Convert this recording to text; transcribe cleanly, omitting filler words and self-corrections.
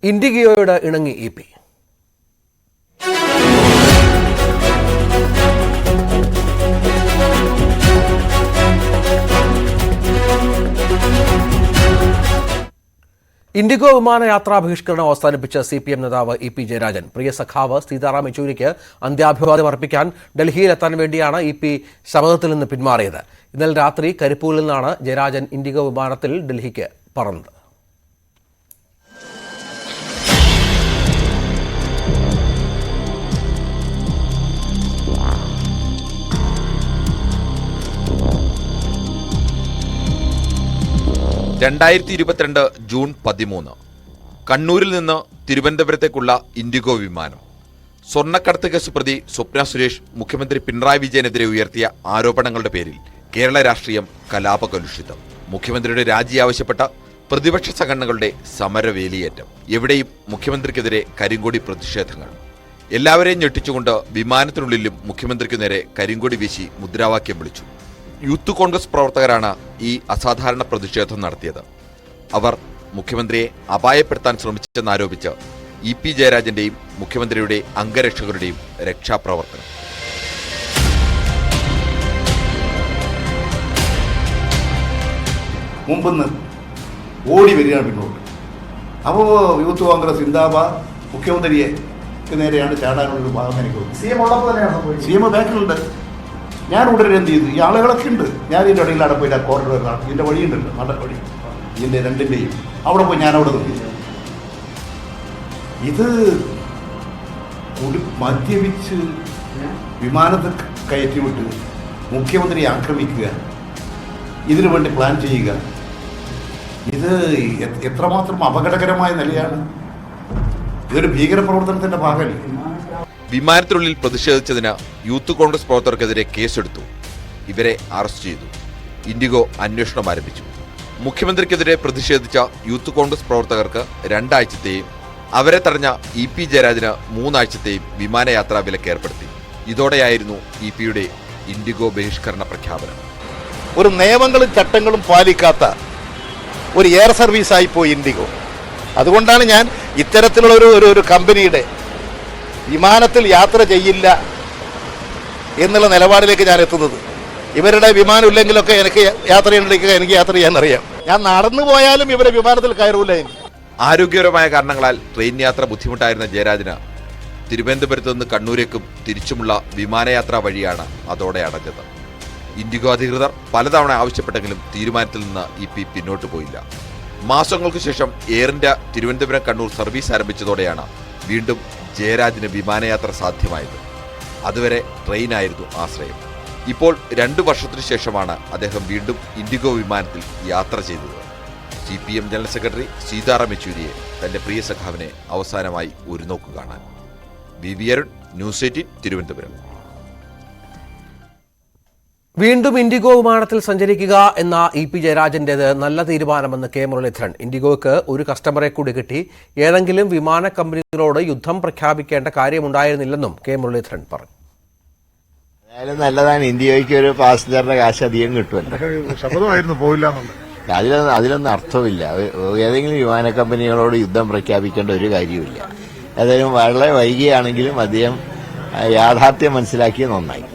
ഇൻഡിഗോയോട് ഇണങ്ങി EP. IndiGo വിമാനയാത്രാ ബഹിഷ്കരണം അവസാനിപ്പിച്ച CPM നേതാവ് EP. Jayarajan പ്രിയ സഖാവ് സീതാറാം യെച്ചൂരിക്ക് അന്ത്യാഭിവാദ്യം അർപ്പിക്കാൻ ഡൽഹിയിലെത്താൻ വേണ്ടിയാണ് ഇ.പി. ശപഥത്തിൽ നിന്ന് പിന്മാറിയത്. ഇന്നലെ രാത്രി കരിപ്പൂരിൽ നിന്നാണ് ജയരാജൻ ഇൻഡിഗോ വിമാനത്തിൽ ഡൽഹിക്ക് പറന്നത്. ജൂൺ 13 കണ്ണൂരിൽ നിന്ന് തിരുവനന്തപുരത്തേക്കുള്ള ഇൻഡിഗോ വിമാനം. സ്വർണ്ണക്കടത്ത് കേസ് പ്രതി സ്വപ്ന സുരേഷ് മുഖ്യമന്ത്രി പിണറായി വിജയനെതിരെ ഉയർത്തിയ ആരോപണങ്ങളുടെ പേരിൽ കേരള രാഷ്ട്രീയം കലാപകലുഷിതം. മുഖ്യമന്ത്രിയുടെ രാജി ആവശ്യപ്പെട്ട പ്രതിപക്ഷ സംഘടനകളുടെ സമരവേലിയേറ്റം. എവിടെയും മുഖ്യമന്ത്രിക്കെതിരെ കരിങ്കൊടി പ്രതിഷേധങ്ങൾ. എല്ലാവരെയും ഞെട്ടിച്ചുകൊണ്ട് വിമാനത്തിനുള്ളിലും മുഖ്യമന്ത്രിക്കു നേരെ കരിങ്കൊടി വീശി മുദ്രാവാക്യം വിളിച്ചു. യൂത്ത് കോൺഗ്രസ് പ്രവർത്തകരാണ് ഈ അസാധാരണ പ്രതിഷേധം നടത്തിയത്. അവർ മുഖ്യമന്ത്രിയെ അപായപ്പെടുത്താൻ ശ്രമിച്ചെന്നാരോപിച്ച് ഇ.പി. ജയരാജന്റെയും മുഖ്യമന്ത്രിയുടെ അംഗരക്ഷകരുടെയും രക്ഷാപ്രവർത്തനം. മുമ്പ് ഓടി വരികയാണ് പിന്നോട്ട്. അപ്പോൾ യൂത്ത് കോൺഗ്രസ് സിന്ദാബാദ് മുഖ്യമന്ത്രിയെ നേരെയാണ് ചാടാനുള്ളൊരു ഭാഗം എനിക്ക് തോന്നുന്നു. CM ബാക്കിലുണ്ട്. ഞാൻ ഉടനെ എന്ത് ചെയ്തു, ഈ ആളുകളൊക്കെ ഉണ്ട്. ഞാൻ ഇതിൻ്റെ ഇടയിൽ അവിടെ പോയിട്ട് കോറിഡോർ കാണാം. ഇതിൻ്റെ വഴിയുണ്ടല്ലോ, നല്ല വഴി, ഇതിൻ്റെ രണ്ടിൻ്റെയും അവിടെ പോയി ഞാൻ അവിടെ നിർത്തി. ഇത് മദ്യപിച്ച് വിമാനത്തിൽ കയറ്റിവിട്ട് മുഖ്യമന്ത്രിയെ ആക്രമിക്കുക, ഇതിനു വേണ്ടി പ്ലാൻ ചെയ്യുക, ഇത് എത്രമാത്രം അപകടകരമായ നിലയാണ്. ഇതൊരു ഭീകരപ്രവർത്തനത്തിൻ്റെ ഭാഗമല്ലേ. വിമാനത്തിനുള്ളിൽ പ്രതിഷേധിച്ചതിന് യൂത്ത് കോൺഗ്രസ് പ്രവർത്തകർക്കെതിരെ കേസെടുത്തു. ഇവരെ അറസ്റ്റ് ചെയ്തു. ഇൻഡിഗോ അന്വേഷണം ആരംഭിച്ചു. മുഖ്യമന്ത്രിക്കെതിരെ പ്രതിഷേധിച്ച യൂത്ത് കോൺഗ്രസ് പ്രവർത്തകർക്ക് 2 ആഴ്ചത്തെയും അവരെ തടഞ്ഞ ഇ.പി. ജയരാജന് 3 ആഴ്ചത്തെയും വിമാനയാത്രാ വിലക്ക് ഏർപ്പെടുത്തി. ഇതോടെയായിരുന്നു ഇ.പിയുടെ ഇൻഡിഗോ ബഹിഷ്കരണ പ്രഖ്യാപനം. ഒരു നിയമങ്ങളും ചട്ടങ്ങളും പാലിക്കാത്ത ഒരു എയർ സർവീസായി പോയി ഇൻഡിഗോ. അതുകൊണ്ടാണ് ഞാൻ ഇത്തരത്തിലുള്ള ഒരു കമ്പനിയുടെ വിമാനത്തിൽ യാത്ര ചെയ്യില്ല എന്നുള്ള നിലപാടിലേക്ക് ഞാൻ എത്തുന്നത്. ഇവരുടെ വിമാനം ഇല്ലെങ്കിലൊക്കെ എനിക്ക് യാത്ര ചെയ്യണമെങ്കിൽ എനിക്ക് യാത്ര ചെയ്യാൻ അറിയാം. ഞാൻ നടന്നു പോയാലും ഇവരെ വിമാനത്തിൽ കയറൂല. ആരോഗ്യപരമായ കാരണങ്ങളാൽ ട്രെയിൻ യാത്ര ബുദ്ധിമുട്ടായിരുന്ന ജയരാജന് തിരുവനന്തപുരത്ത് നിന്ന് കണ്ണൂരേക്കും തിരിച്ചുമുള്ള വിമാനയാത്രാ വഴിയാണ് അതോടെ അടഞ്ഞത്. ഇൻഡിഗോ അധികൃതർ പലതവണ ആവശ്യപ്പെട്ടെങ്കിലും തീരുമാനത്തിൽ നിന്ന് ഇ.പി. പിന്നോട്ട് പോയില്ല. മാസങ്ങൾക്ക് ശേഷം Air India Thiruvananthapuram Kannur service ആരംഭിച്ചതോടെയാണ് വീണ്ടും ജയരാജന് വിമാനയാത്ര സാധ്യമായത്. അതുവരെ ട്രെയിനായിരുന്നു ആശ്രയം. ഇപ്പോൾ 2 വർഷത്തിനു ശേഷമാണ് അദ്ദേഹം വീണ്ടും ഇൻഡിഗോ വിമാനത്തിൽ യാത്ര ചെയ്തത്. CPM ജനറൽ സെക്രട്ടറി സീതാറാം യെച്ചൂരിയെ തന്റെ പ്രിയ സഖാവിനെ അവസാനമായി ഒരു നോക്ക് കാണാൻ. വി അരുൺ, ന്യൂസ് 18, തിരുവനന്തപുരം. വീണ്ടും ഇൻഡിഗോ വിമാനത്തിൽ സഞ്ചരിക്കുക എന്ന ഇ.പി. ജയരാജന്റേത് നല്ല തീരുമാനമെന്ന് കെ മുരളീധരൻ. ഇൻഡിഗോയ്ക്ക് ഒരു കസ്റ്റമറെ കൂടി കിട്ടി. ഏതെങ്കിലും വിമാന കമ്പനികളോട് യുദ്ധം പ്രഖ്യാപിക്കേണ്ട കാര്യമുണ്ടായിരുന്നില്ലെന്നും കെ മുരളീധരൻ പറഞ്ഞു. നല്ലതാണ്. ഇൻഡിഗോയ്ക്ക് ഒരു പാസഞ്ചറിന്റെ കാശ് അധികം കിട്ടുമല്ലോ. അതിലൊന്നും അർത്ഥമില്ല. ഏതെങ്കിലും വിമാന കമ്പനികളോട് യുദ്ധം പ്രഖ്യാപിക്കേണ്ട ഒരു കാര്യമില്ല. ഏതായാലും വളരെ വൈകിയാണെങ്കിലും അദ്ദേഹം യാഥാർത്ഥ്യം മനസ്സിലാക്കിയത് നന്നായി.